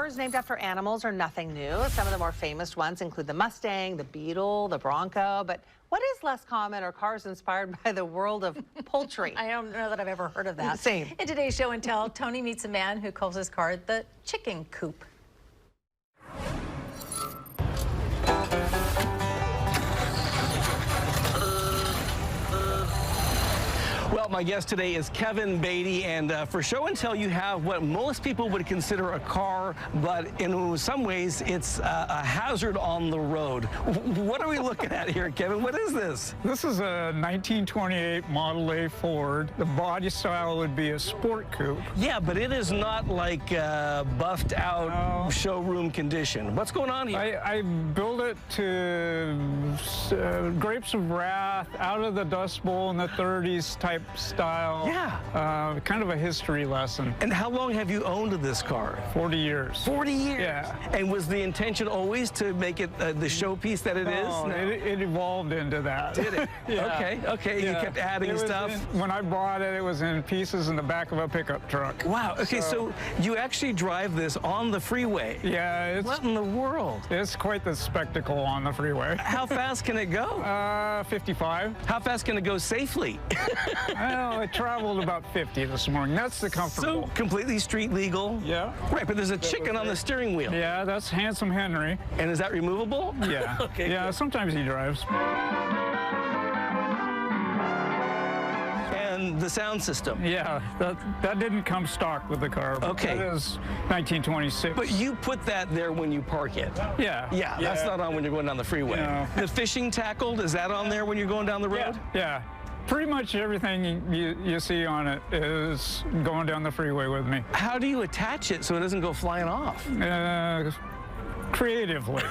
Cars named after animals are nothing new. Some of the more famous ones include the Mustang, the Beetle, the Bronco. But what is less common are cars inspired by the world of poultry? I don't know that I've ever heard of that. Same. In today's show and tell, Tony meets a man who calls his car the chicken coop. Well, my guest today is Kevin Beatty, and for show and tell, you have what most people would consider a car, but in some ways, it's a hazard on the road. What are we looking at here, Kevin? What is this? This is a 1928 Model A Ford. The body style would be a sport coupe. Yeah, but it is not like buffed out showroom condition. What's going on here? I built it to Grapes of Wrath, Out of the Dust Bowl in the 30s type style. Yeah. Kind of a history lesson. And how long have you owned this car? 40 years. 40 years? Yeah. And was the intention always to make it the showpiece that it is? No. It evolved into that. Did it? Yeah. Okay. Yeah. You kept adding stuff? When I bought it, it was in pieces in the back of a pickup truck. Wow. Okay, so you actually drive this on the freeway? Yeah. What in the world? It's quite the spectacle on the freeway. How fast can it go? 55. How fast can it go safely? Well, it traveled about 50 this morning. That's the comfortable. So completely street legal? Yeah. Right, but there's a chicken on the steering wheel. Yeah, that's Handsome Henry. And is that removable? Yeah. Okay. Yeah, good. sometimes he drives. And the sound system? Yeah, that didn't come stock with the car. But Okay. that is 1926. But you put that there when you park it? Yeah. Yeah, that's not on when you're going down the freeway. No. The fishing tackle, is that on there when you're going down the road? Yeah. Pretty much everything you see on it is going down the freeway with me. How do you attach it so it doesn't go flying off? Creatively.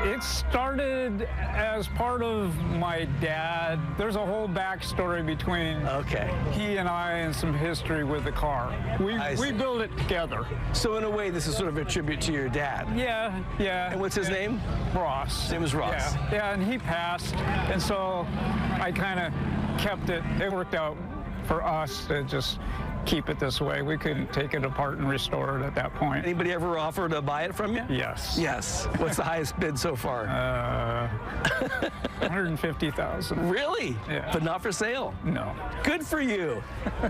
It started as part of my dad. There's a whole backstory between he and I and some history with the car. We built it together. So in a way, this is sort of a tribute to your dad. Yeah. And what's his name? Ross. His name is Ross. Yeah, and he passed, and so I kind of kept it. It worked out for us to just keep it this way. We couldn't take it apart and restore it at that point. Anybody ever offer to buy it from you? Yes. Yes. What's the highest bid so far? 150,000. Really? Yeah. But not for sale? No. Good for you.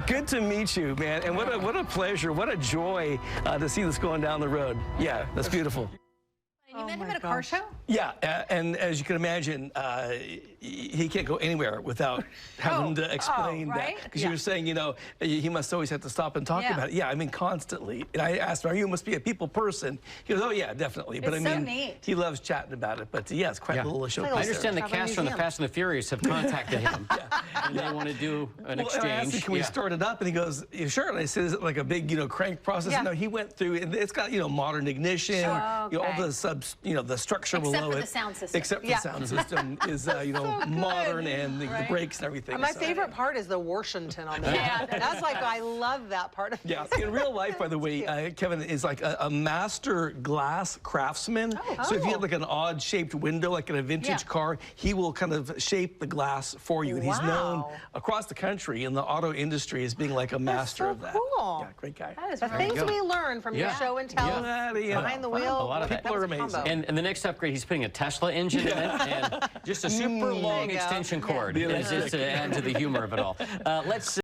Good to meet you, man. And what a pleasure, what a joy to see this going down the road. Yeah, that's beautiful. You met him at a car show? Yeah, and as you can imagine, he can't go anywhere without having to explain right? that. Because you were saying, you know, he must always have to stop and talk about it. Yeah, I mean, constantly. And I asked him, you must be a people person. He goes, oh, yeah, definitely. But It's I so mean, neat. he loves chatting about it. But yeah, it's quite a little show. I understand the cast from the Fast and the Furious have contacted him. And they want to do an exchange. And I asked him, can we start it up? And he goes, yeah, sure. And I said, is it like a big, crank process? No, he went through, and it's got, modern ignition, all the the structure below it. Except for the sound system. Except for the sound system is, modern and the brakes and everything. My favorite part is the Washington on the back. That's like, I love that part of it. Yeah, in real life, by the way, Kevin is like a master glass craftsman. So if you have like an odd-shaped window, like in a vintage car, he will kind of shape the glass for you. And he's known across the country in the auto industry as being like a master of that. Cool. Yeah, great guy. That is the things we learn from your show and tell behind the wheel. A lot of people are amazing. And the next upgrade, he's putting a Tesla engine in it and just a super long extension cord. Just to add to the humor of it all. Let's